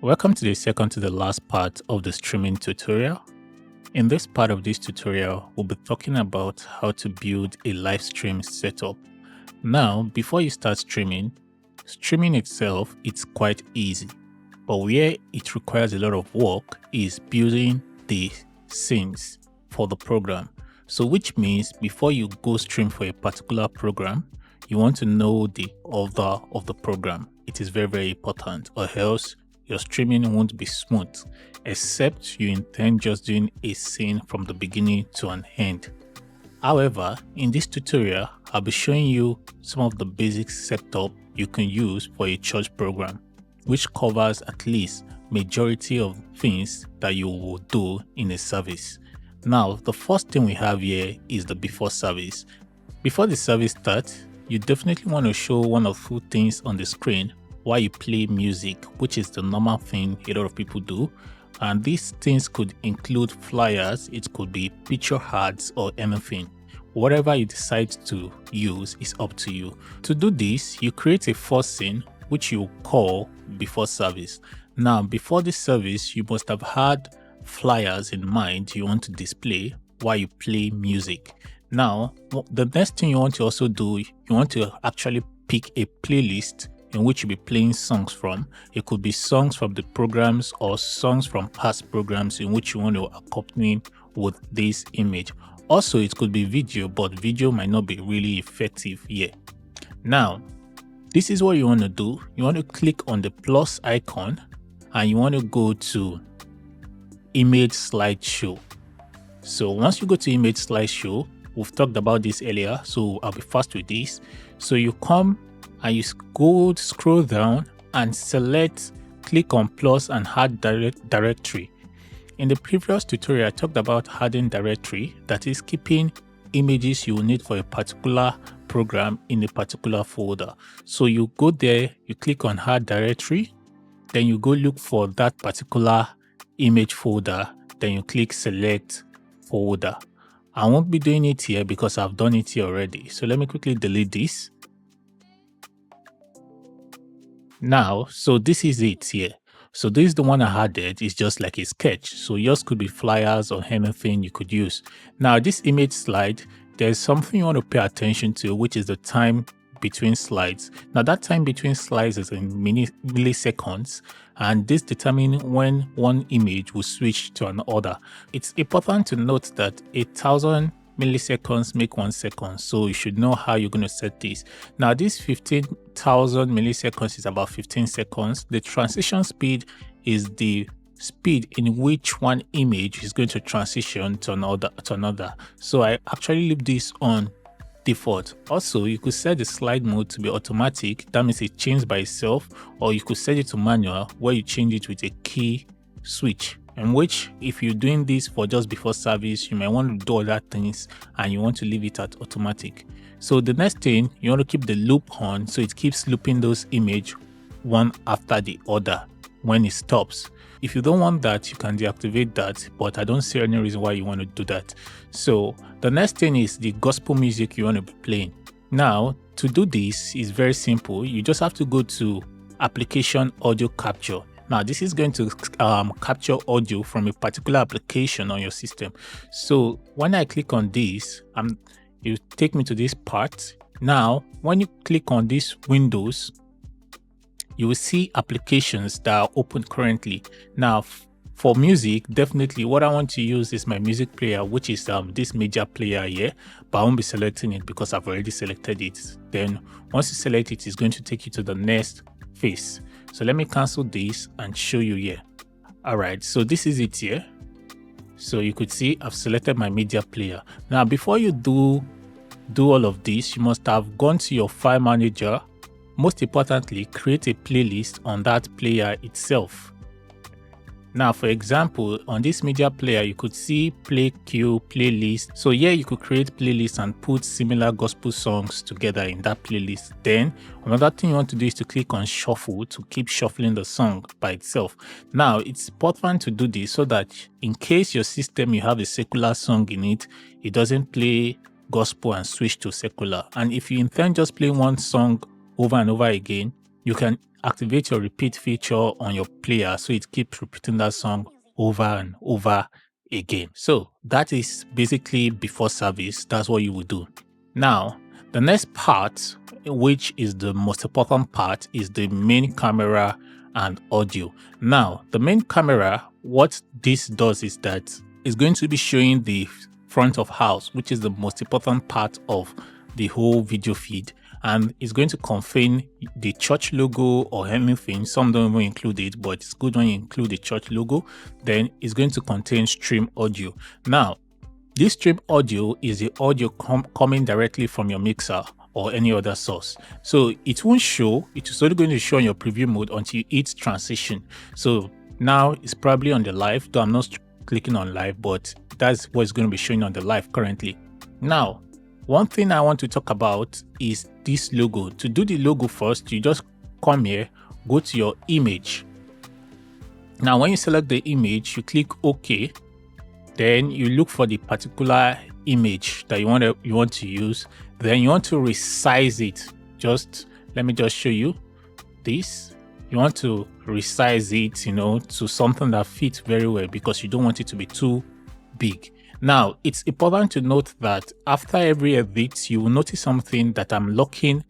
Welcome to the second to the last part of the streaming tutorial. In this part of this tutorial, we'll be talking about how to build a live stream setup. Now, before you start streaming itself, it's quite easy. But where it requires a lot of work is building the scenes for the program. So which means before you go stream for a particular program, you want to know the author of the program. It is very, very important, or else your streaming won't be smooth, except you intend just doing a scene from the beginning to an end. However, in this tutorial, I'll be showing you some of the basic setup you can use for a church program, which covers at least majority of things that you will do in a service. Now, the first thing we have here is the before service. Before the service starts, you definitely want to show one or two things on the screen while you play music, which is the normal thing a lot of people do. And these things could include flyers, it could be picture ads or anything. Whatever you decide to use is up to you. To do this, you create a first scene, which you call before service. Now, before this service, you must have had flyers in mind you want to display while you play music. Now, the next thing you want to also do, you want to actually pick a playlist in which you'll be playing songs from. It could be songs from the programs or songs from past programs in which you want to accompany with this image. Also, it could be video, but video might not be really effective here. Now, this is what you want to do. You want to click on the plus icon and you want to go to image slideshow. So once you go to image slideshow, we've talked about this earlier, so I'll be fast with this. So you come and you scroll down and click on plus and add directory. In the previous tutorial, I talked about adding directory, that is keeping images you will need for a particular program in a particular folder. So you go there, you click on add directory, then you go look for that particular image folder, then you click select folder. I won't be doing it here because I've done it here already. So let me quickly delete this. Now, so this is it here. So this is the one I added. It's just like a sketch. So yours could be flyers or anything you could use. Now, this image slide, there's something you want to pay attention to, which is the time between slides. Now, that time between slides is in milliseconds, and this determines when one image will switch to another. It's important to note that 1,000 milliseconds make 1 second, so you should know how you're going to set this. Now, this 15,000 milliseconds is about 15 seconds. The transition speed is the speed in which one image is going to transition to another. So I actually leave this on default. Also, you could set the slide mode to be automatic, that means it changes by itself, or you could set it to manual, where you change it with a key switch, in which if you're doing this for just before service, you might want to do other things and you want to leave it at automatic. So the next thing, you want to keep the loop on, so it keeps looping those images one after the other when it stops. If you don't want that, you can deactivate that, but I don't see any reason why you want to do that. So the next thing is the gospel music you want to be playing. Now, to do this is very simple. You just have to go to application audio capture. Now, this is going to capture audio from a particular application on your system. So when I click on this, you take me to this part. Now, when you click on these windows, you will see applications that are open currently. Now, for music, definitely what I want to use is my music player, which is this media player here, but I won't be selecting it because I've already selected it. Then once you select it, it's going to take you to the next phase. So let me cancel this and show you here. All right, so this is it here. So you could see I've selected my media player. Now, before you do all of this, you must have gone to your file manager. Most importantly, create a playlist on that player itself. Now, for example, on this media player, you could see play queue, playlist. So here you could create playlists and put similar gospel songs together in that playlist. Then another thing you want to do is to click on shuffle to keep shuffling the song by itself. Now, it's important to do this so that in case your system, you have a secular song in it, it doesn't play gospel and switch to secular. And if you intend just play one song over and over again, you can activate your repeat feature on your player so it keeps repeating that song over and over again. So that is basically before service. That's what you would do. Now, the next part, which is the most important part, is the main camera and audio. Now, the main camera, what this does is that it's going to be showing the front of house, which is the most important part of the whole video feed, and it's going to contain the church logo or anything. Some don't even include it, but it's good when you include the church logo. Then it's going to contain stream audio. Now, this stream audio is the audio coming directly from your mixer or any other source. So it won't show, it's only going to show in your preview mode until you hit transition. So now it's probably on the live, though I'm not clicking on live, but that's what's going to be showing on the live currently. Now, one thing I want to talk about is this logo. To do the logo first, you just come here, go to your image. Now, when you select the image, you click OK. Then you look for the particular image that you want to use. Then you want to resize it. Let me just show you this. You want to resize it, to something that fits very well, because you don't want it to be too big. Now, it's important to note that after every edit, you will notice something that I'm locking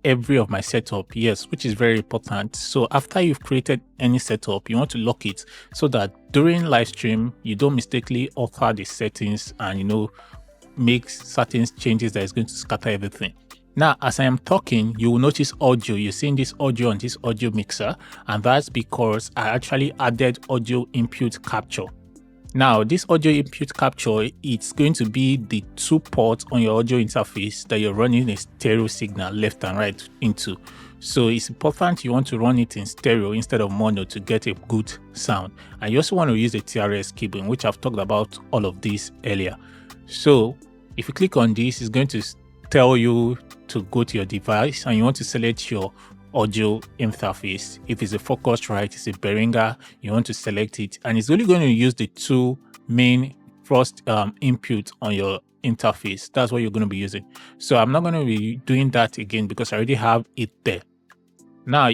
every of my setup, yes, which is very important. So after you've created any setup, you want to lock it so that during live stream, you don't mistakenly alter the settings and, make certain changes that is going to scatter everything. Now, as I am talking, you will notice audio. You're seeing this audio on this audio mixer, and that's because I actually added audio input capture. Now, this audio input capture, it's going to be the two ports on your audio interface that you're running a stereo signal left and right into. So it's important you want to run it in stereo instead of mono to get a good sound. And you also want to use a TRS cable, which I've talked about all of this earlier. So if you click on this, it's going to tell you to go to your device and you want to select your audio interface. If it's a Focusrite, it's a Behringer, you want to select it, and it's only going to use the two main first input on your interface. That's what you're going to be using. So I'm not going to be doing that again because I already have it there. Now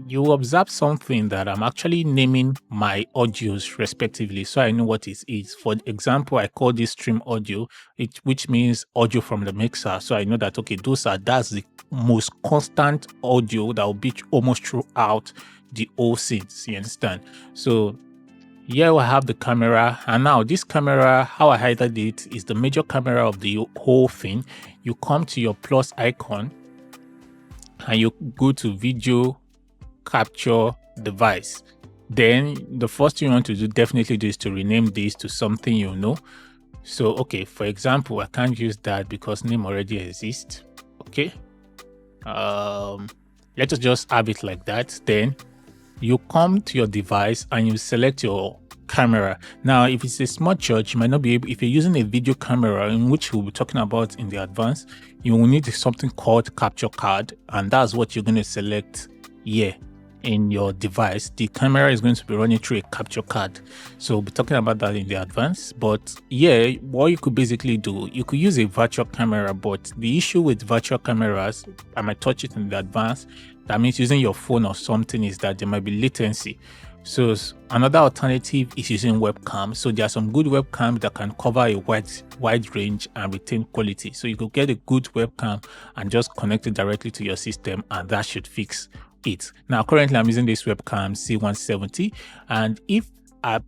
you observe something that I'm actually naming my audios respectively, so I know what it is. For example, I call this stream audio, which means audio from the mixer. So I know that, okay, that's the most constant audio that will be almost throughout the whole scenes. You understand? So here I have the camera, and now this camera, how I highlighted it, is the major camera of the whole thing. You come to your plus icon and you go to video capture device. Then the first thing you want to definitely do is to rename this to something you know. So okay, for example, I can't use that because name already exists. Okay, let us just have it like that. Then you come to your device and you select your camera. Now, if it's a small church, you might not be able, if you're using a video camera, in which we'll be talking about in the advance, you will need something called capture card, and that's what you're going to select here in your device. The camera is going to be running through a capture card, so we'll be talking about that in the advance. But yeah, what you could basically do, you could use a virtual camera, but the issue with virtual cameras, I might touch it in the advance, that means using your phone or something, is that there might be latency. So another alternative is using webcam. So there are some good webcams that can cover a wide range and retain quality. So you could get a good webcam and just connect it directly to your system, and that should fix it. Now currently I'm using this webcam C170, and if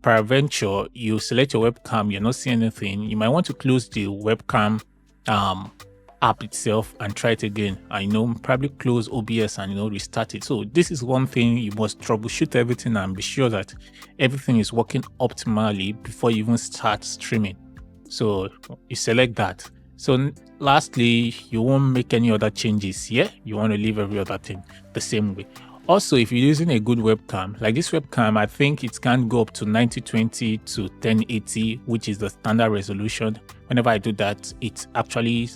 peradventure you select your webcam, you're not seeing anything, you might want to close the webcam app itself and try it again, and probably close OBS and restart it. So this is one thing, you must troubleshoot everything and be sure that everything is working optimally before you even start streaming. So you select that. So lastly, you won't make any other changes here. You want to leave every other thing the same way. Also, if you're using a good webcam, like this webcam, I think it can go up to 9020 to 1080, which is the standard resolution. Whenever I do that, it actually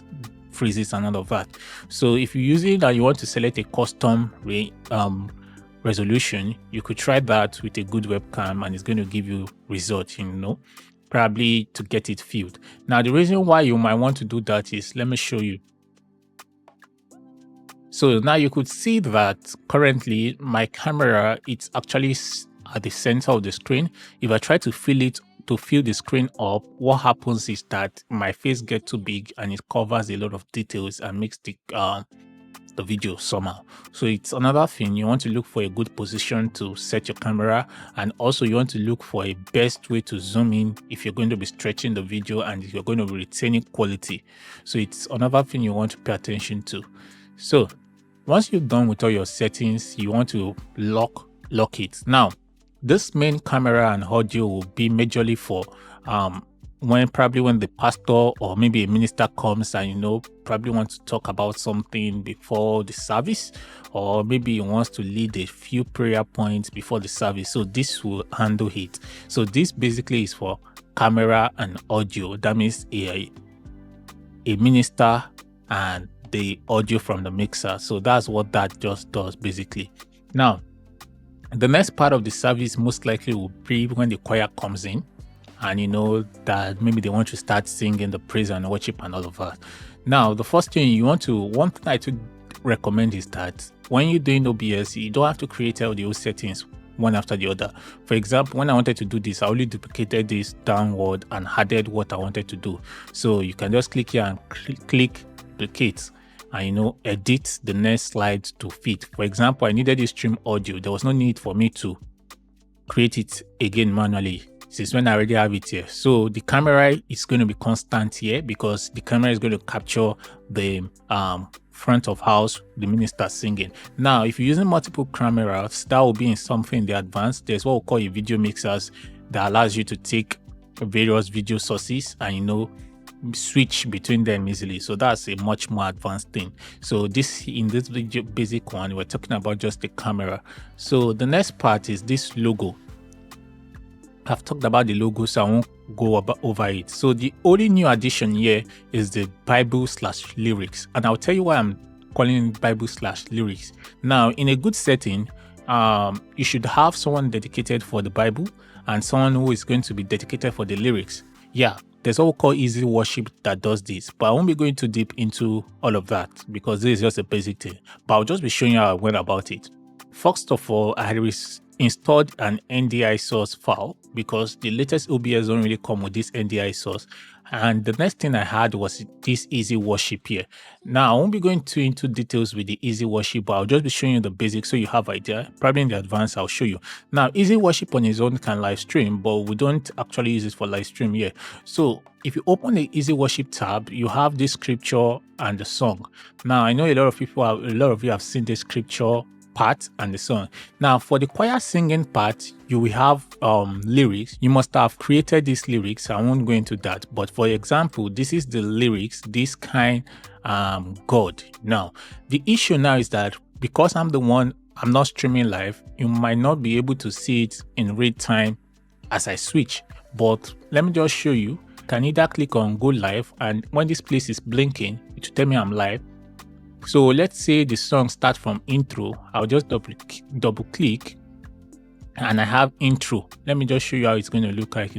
freezes and all of that. So if you're using it and you want to select a custom resolution, you could try that with a good webcam, and it's going to give you results, probably to get it filled. Now, the reason why you might want to do that is, let me show you. So now you could see that currently my camera, it's actually at the center of the screen. If I try to fill the screen up, what happens is that my face gets too big and it covers a lot of details and makes the video somehow. So it's another thing. You want to look for a good position to set your camera, and also you want to look for a best way to zoom in if you're going to be stretching the video and if you're going to be retaining quality. So it's another thing you want to pay attention to. So once you're done with all your settings, you want to lock it. Now this main camera and audio will be majorly for when the pastor or maybe a minister comes and probably wants to talk about something before the service, or maybe he wants to lead a few prayer points before the service. So this will handle it. So this basically is for camera and audio. That means a minister and the audio from the mixer. So that's what that just does basically. Now the next part of the service most likely will be when the choir comes in, and that maybe they want to start singing the praise and worship and all of that. Now the first thing one thing I to recommend is that when you're doing OBS, you don't have to create all the settings one after the other. For example, when I wanted to do this, I only duplicated this downward and added what I wanted to do. So you can just click here and click duplicate and edit the next slide to fit. For example, I needed this stream audio. There was no need for me to create it again manually, since when I already have it here. So the camera is going to be constant here because the camera is going to capture the front of house, the minister singing. Now, if you're using multiple cameras, that will be in something in the advanced. There's what we call a video mixers that allows you to take various video sources and switch between them easily. So that's a much more advanced thing. So in this video basic one, we're talking about just the camera. So the next part is this logo. I've talked about the logo, so I won't go over it. So the only new addition here is the Bible/lyrics, and I'll tell you why I'm calling it Bible/lyrics. Now, in a good setting, you should have someone dedicated for the Bible and someone who is going to be dedicated for the lyrics. Yeah, there's what we call Easy Worship that does this, but I won't be going too deep into all of that because this is just a basic thing. But I'll just be showing you how I went about it. First of all, I installed an NDI source file because the latest OBS don't really come with this NDI source. And the next thing I had was this Easy Worship here. Now, I won't be going into details with the Easy Worship, but I'll just be showing you the basics so you have idea. Probably in the advanced, I'll show you. Now, Easy Worship on its own can live stream, but we don't actually use it for live stream here. So if you open the Easy Worship tab, you have this scripture and the song. Now, I know a lot of you have seen this scripture part and the song. Now for the choir singing part, you will have lyrics. You must have created these lyrics. I won't go into that, but for example, this is the lyrics, this kind God. Now the issue now is that because I'm not streaming live, you might not be able to see it in real time as I switch. But let me just show you. You can either click on go live, and when this place is blinking, it will tell me I'm live. So let's say the song starts from intro. I'll just double click and I have intro. Let me just show you how it's going to look like.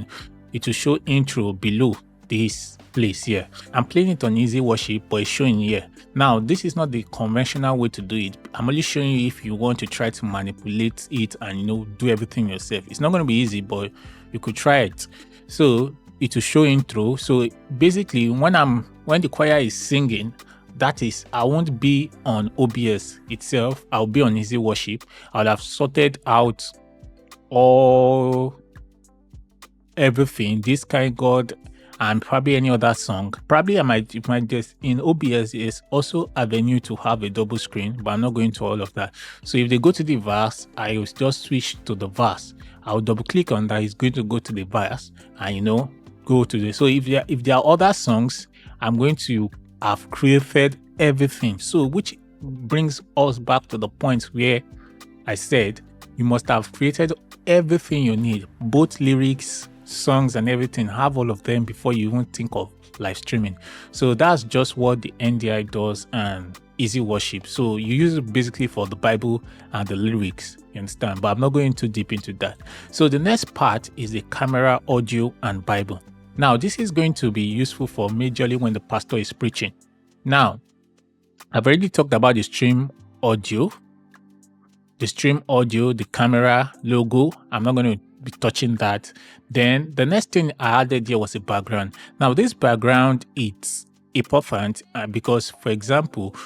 It will show intro below this place here. I'm playing it on Easy Worship, but it's showing here. Now, this is not the conventional way to do it. I'm only showing you if you want to try to manipulate it and do everything yourself. It's not going to be easy, but you could try it. So it will show intro. So basically, when the choir is singing, that is, I won't be on OBS itself. I'll be on Easy Worship. I'll have sorted out everything, this kind God, and probably any other song. Probably I might just in OBS is also avenue to have a double screen, but I'm not going to all of that. So if they go to the verse, I will just switch to the verse. I'll double click on that. It's going to go to the verse and go to the. So if there are other songs, I'm going to have created everything. So which brings us back to the point where I said you must have created everything you need, both lyrics, songs, and everything. Have all of them before you even think of live streaming. So that's just what the NDI does and Easy Worship. So you use it basically for the Bible and the lyrics, you understand? But I'm not going too deep into that. So the next part is the camera, audio, and Bible. Now, this is going to be useful for majorly when the pastor is preaching. Now, I've already talked about the stream audio, the camera logo. I'm not going to be touching that. Then the next thing I added here was a background. Now this background, it's important because, for example,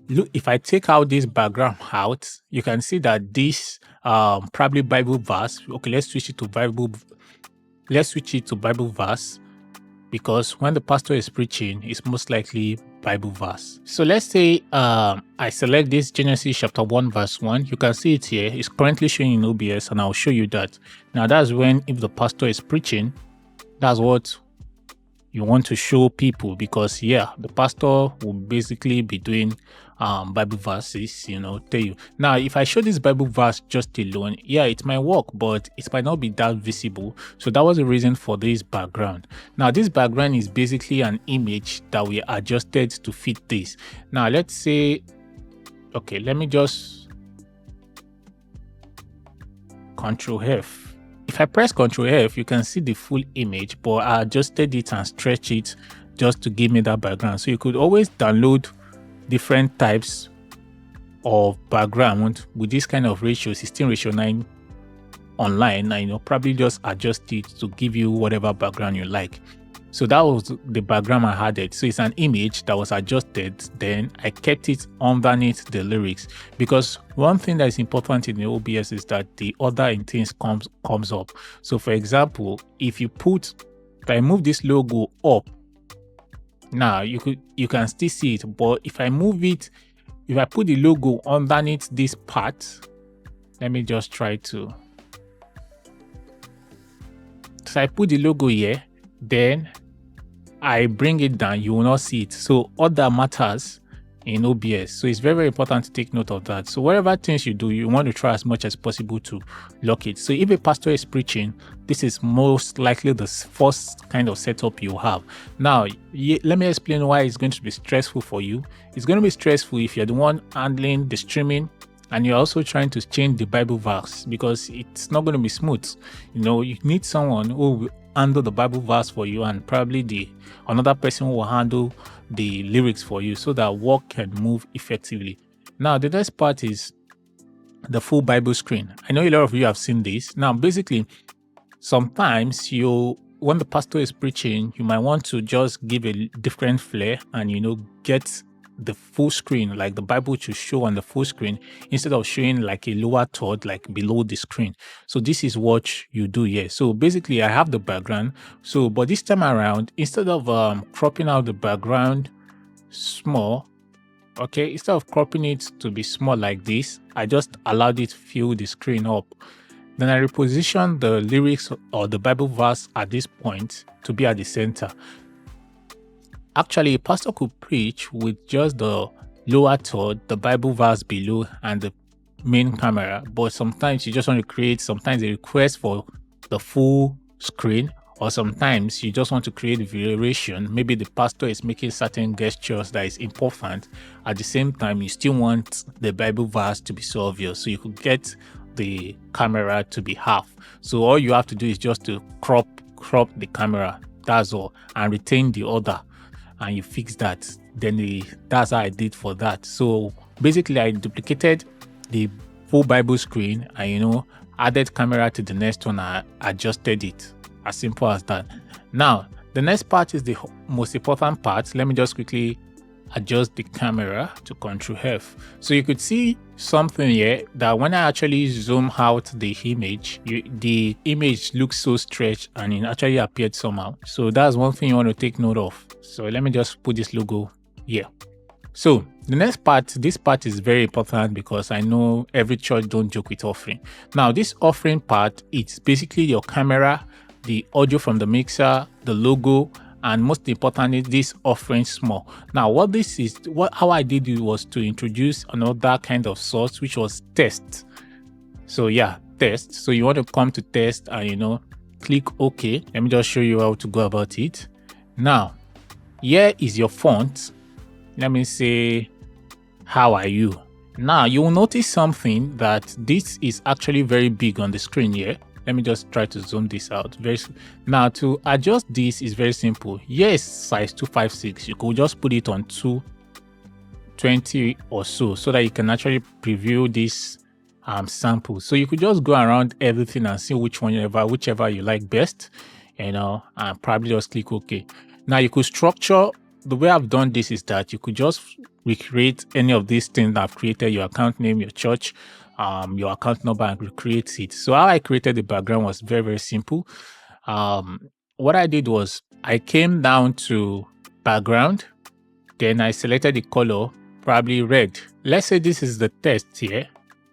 look, if I take out this background out, you can see that this probably Bible verse. Okay, let's switch it to Bible. Let's switch it to Bible verse, because when the pastor is preaching, it's most likely Bible verse. So let's say I select this Genesis chapter 1 verse 1. You can see it here. It's currently showing in OBS, and I'll show you that. Now that's when, if the pastor is preaching, that's what you want to show people, because yeah, the pastor will basically be doing Bible verses, tell you. Now, if I show this Bible verse just alone, yeah, it might work, but it might not be that visible. So that was the reason for this background. Now, this background is basically an image that we adjusted to fit this. Now, let's say, okay, let me just Control F. If I press Control F, you can see the full image, but I adjusted it and stretched it just to give me that background. So you could always download different types of background with this kind of ratio, 16:9 online, and probably just adjust it to give you whatever background you like. So that was the background I added. So it's an image that was adjusted, then I kept it underneath the lyrics, because one thing that is important in the OBS is that the order in things comes up. So for example, if I move this logo up, now you can still see it, but if I put the logo underneath this part, let me just try to. So I put the logo here, then I bring it down, you will not see it. So order matters in OBS. So it's very, very important to take note of that. So whatever things you do, you want to try as much as possible to lock it. So if a pastor is preaching, this is most likely the first kind of setup you have. Now, let me explain why it's going to be stressful for you. It's going to be stressful if you're the one handling the streaming and you're also trying to change the Bible verse, because it's not going to be smooth. You need someone who will handle the Bible verse for you, and probably another person will handle the lyrics for you, so that work can move effectively. Now, the next part is the full Bible screen. I know a lot of you have seen this. Now, basically, sometimes when the pastor is preaching, you might want to just give a different flair and get the full screen, like the Bible to show on the full screen instead of showing like a lower third, like below the screen. So this is what you do here. So basically I have the background. So, but this time around, instead of cropping out the background small, okay, instead of cropping it to be small like this, I just allowed it to fill the screen up. Then I reposition the lyrics or the Bible verse at this point to be at the center. Actually, a pastor could preach with just the lower third, the Bible verse below, and the main camera. But sometimes you just want to create sometimes a request for the full screen, or sometimes you just want to create variation. Maybe the pastor is making certain gestures that is important. At the same time, you still want the Bible verse to be so obvious. So you could get the camera to be half. So all you have to do is just to crop the camera. That's all, and retain the order. And you fix that, then that's how I did for that. So basically I duplicated the full Bible screen and added camera to the next one. I adjusted it, as simple as that. Now the next part is the most important part. Let me just quickly adjust the camera to Control F. So you could see something here that when I actually zoom out the image looks so stretched and it actually appeared somehow. So that's one thing you want to take note of. So let me just put this logo here. So the next part, this part is very important because I know every church don't joke with offering. Now this offering part, it's basically your camera, the audio from the mixer, the logo, and most importantly, this offering small. Now, how I did it was to introduce another kind of source, which was test. So yeah, test. So you want to come to test and click OK. Let me just show you how to go about it. Now, here is your font. Let me say, how are you? Now you will notice something that this is actually very big on the screen here. Let me just try to zoom this out. Now to adjust this is very simple. Yes, size 256. You could just put it on 2 20 or so that you can actually preview this sample. So you could just go around everything and see whichever you like best, and probably just click OK. Now you could structure. The way I've done this is that you could just recreate any of these things that I've created, your account name, your church, your account number, and recreate it. So how I created the background was very, very simple. What I did was I came down to background, then I selected the color, probably red. Let's say this is the text here.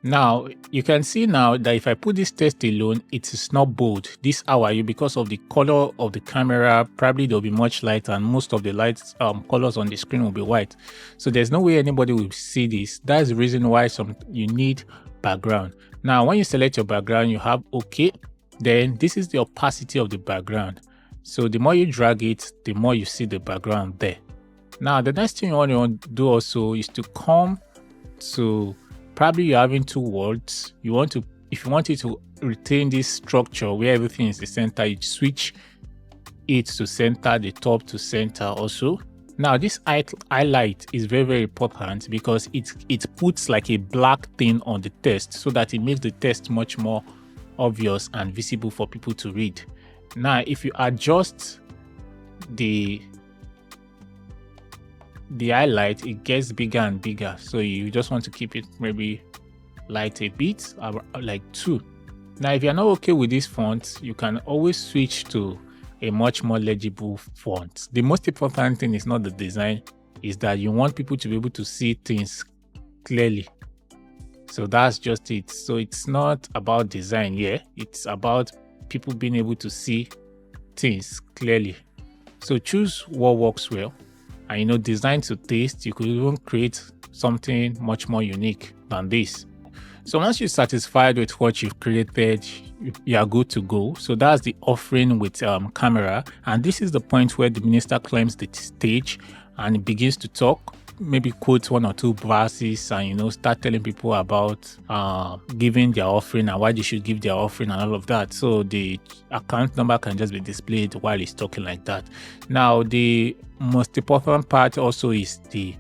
Now you can see now that if I put this text alone, it is not bold. This how are you, because of the color of the camera, probably there'll be much light and most of the lights colors on the screen will be white. So there's no way anybody will see this. That's the reason why you need background. Now when you select your background, you have OK. Then this is the opacity of the background. So the more you drag it, the more you see the background there. Now the next thing you want to do also is to come to, probably you're having two words. If you want it to retain this structure where everything is the center, you switch it to center, the top to center also. Now this highlight is very, very important because it puts like a black thing on the text so that it makes the text much more obvious and visible for people to read. Now if you adjust the highlight, it gets bigger and bigger, so you just want to keep it maybe light a bit, like 2. Now if you're not okay with this font, you can always switch to a much more legible font. The most important thing is not the design, is that you want people to be able to see things clearly. So that's just it. So it's not about design here, it's about people being able to see things clearly. So choose what works well. And design to taste. You could even create something much more unique than this. So once you're satisfied with what you've created, you are good to go. So that's the offering with camera, and this is the point where the minister climbs the stage and begins to talk, maybe quote 1 or 2 verses, and start telling people about giving their offering and why they should give their offering and all of that. So the account number can just be displayed while he's talking like that. Now the most important part also is the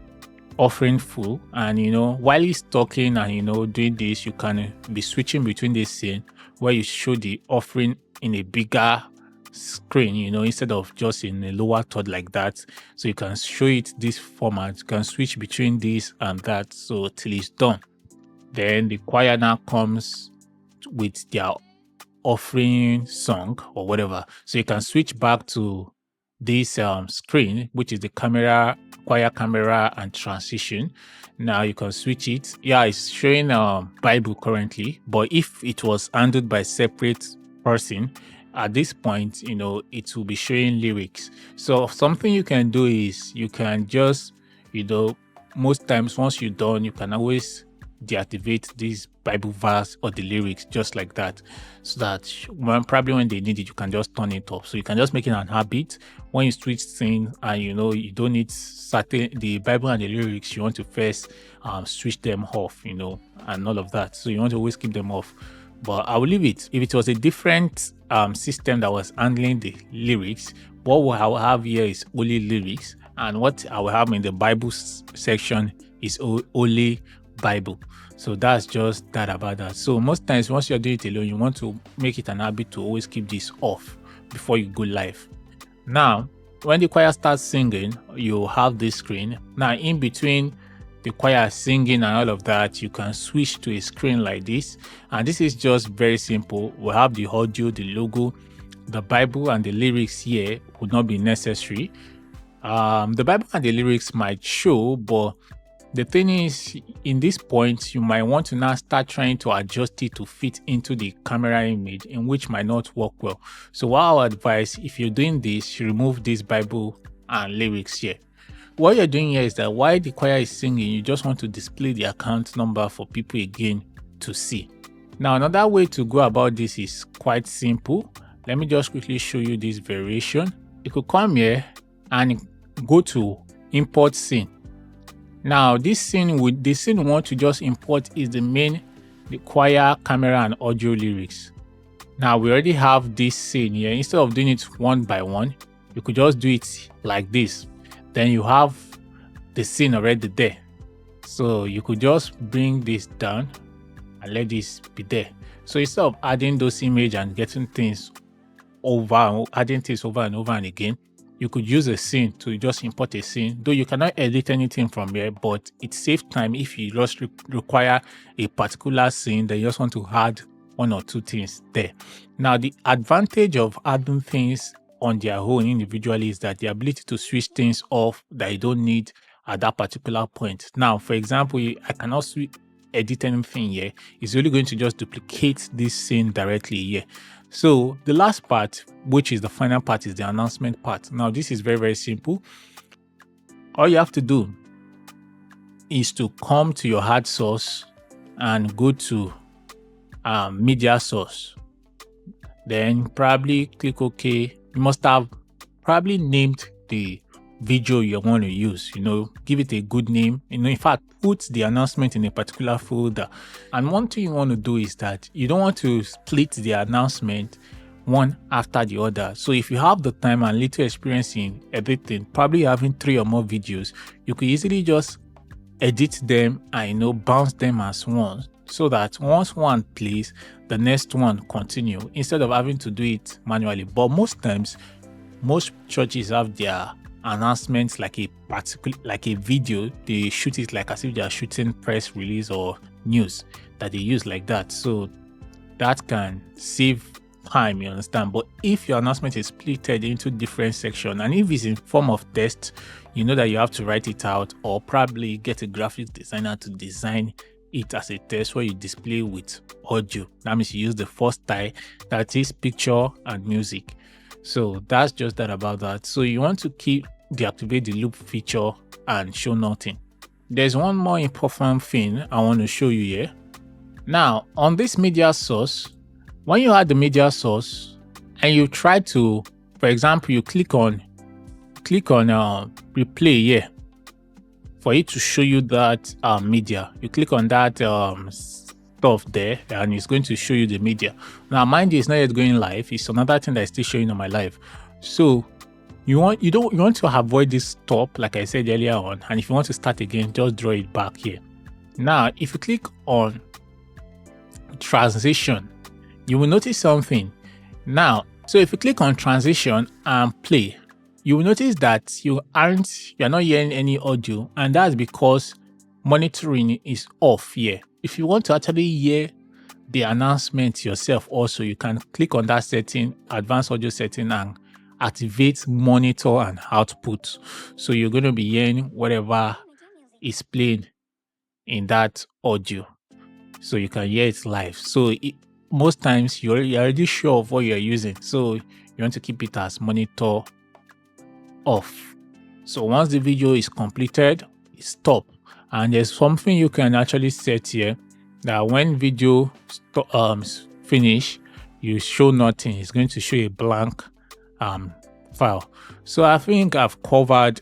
offering full, and while he's talking and doing this, you can be switching between this scene where you show the offering in a bigger screen, instead of just in a lower third like that. So you can show it this format, you can switch between this and that, so till it's done. Then the choir now comes with their offering song or whatever, so you can switch back to this screen, which is the choir camera and transition. Now you can switch it. Yeah, it's showing Bible currently, but if it was handled by separate person, at this point, it will be showing lyrics. So something you can do is you can just, most times once you're done, you can always deactivate this Bible verse or the lyrics just like that, so that probably when they need it, you can just turn it off. So you can just make it an habit when you switch things, and you don't need the Bible and the lyrics, you want to first switch them off, and all of that. So you want to always keep them off. But I will leave it. If it was a different system that was handling the lyrics, what I will have here is only lyrics, and what I will have in the Bible section is only Bible. So that's just that about that. So most times once you're doing it alone, you want to make it an habit to always keep this off before you go live. Now when the choir starts singing, you have this screen. Now in between the choir singing and all of that, you can switch to a screen like this, and this is just very simple. We have the audio, the logo, the Bible, and the lyrics here would not be necessary. The Bible and the lyrics might show, but the thing is, in this point, you might want to now start trying to adjust it to fit into the camera image, in which might not work well. So what I would advise, if you're doing this, you remove this Bible and lyrics here. What you're doing here is that while the choir is singing, you just want to display the account number for people again to see. Now another way to go about this is quite simple. Let me just quickly show you this variation. You could come here and go to import scene. Now the scene we want to just import is the choir, camera, and audio lyrics. Now we already have this scene here. Instead of doing it one by one, you could just do it like this. Then you have the scene already there. So you could just bring this down and let this be there. So instead of adding those images and getting things adding things over and over and again, you could use a scene to just import a scene, though you cannot edit anything from here, but it saves time if you just require a particular scene, then you just want to add one or two things there. Now, the advantage of adding things on their own individually is that the ability to switch things off that you don't need at that particular point. Now, for example, I cannot edit anything here. It's really going to just duplicate this scene directly here. So the last part, which is the final part, is the announcement part. Now, this is very, very simple. All you have to do is to come to your ad source and go to media source. Then probably click OK. You must have probably named the video you want to use, give it a good name, in fact, put the announcement in a particular folder. And one thing you want to do is that you don't want to split the announcement one after the other. So if you have the time and little experience in editing, probably having 3 or more videos, you could easily just edit them and bounce them as one, so that once one plays, the next one continue, instead of having to do it manually. But most times, most churches have their announcements like a video. They shoot it like as if they are shooting press release or news that they use like that. So that can save time, you understand. But if your announcement is splitted into different sections, and if it's in form of text, you know that you have to write it out, or probably get a graphic designer to design it as a text where you display with audio. That means you use the first style, that is picture and music. So that's just that about that. So you want to deactivate the loop feature and show nothing. There's one more important thing I want to show you here. Now, on this media source, when you add the media source and you try to, for example, you click on replay here for it to show you that media. You click on that stuff there and it's going to show you the media. Now, mind you, it's not yet going live. It's another thing that is still showing on my live. So you want to avoid this stop, like I said earlier on, and if you want to start again, just draw it back here. Now, if you click on transition, you will notice something. Now, so if you click on transition and play, you will notice that you're not hearing any audio, and that's because monitoring is off here. If you want to actually hear the announcement yourself also, you can click on that setting, advanced audio setting, and activate monitor and output. So you're going to be hearing whatever is playing in that audio, so you can hear it live. So most times you're already sure of what you're using, so you want to keep it as monitor off. So once the video is completed, it stop. And there's something you can actually set here, that when video finish, you show nothing. It's going to show a blank file. So I think I've covered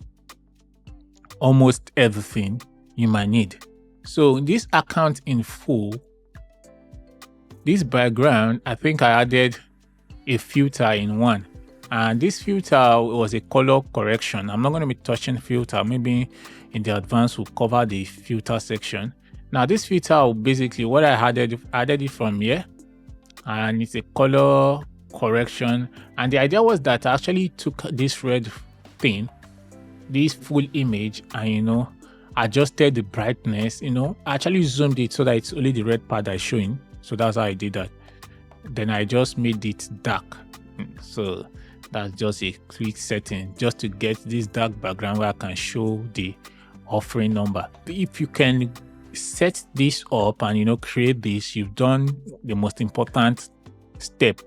almost everything you might need. So this account in full, this background, I think I added a filter in one, and this filter was a color correction. I'm not going to be touching filter. Maybe in the advanced we'll cover the filter section. Now this filter, basically what I added it from here, and it's a color correction. And the idea was that I actually took this red thing, this full image, and adjusted the brightness. I actually zoomed it so that it's only the red part that's showing. So that's how I did that. Then I just made it dark. So that's just a quick setting, just to get this dark background where I can show the offering number. If you can set this up and create this, you've done the most important step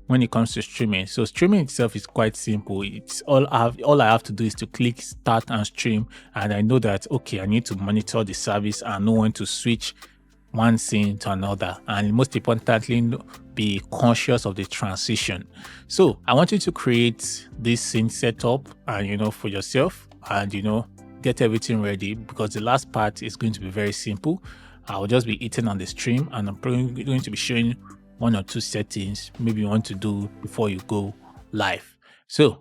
when it comes to streaming. So streaming itself is quite simple. It's all I have to do is to click start and stream, and I know that okay, I need to monitor the service and know when to switch one scene to another, and most importantly, be conscious of the transition. So I want you to create this scene setup and for yourself, and get everything ready, because the last part is going to be very simple. I'll just be eating on the stream, and I'm probably going to be showing one or two settings maybe you want to do before you go live. So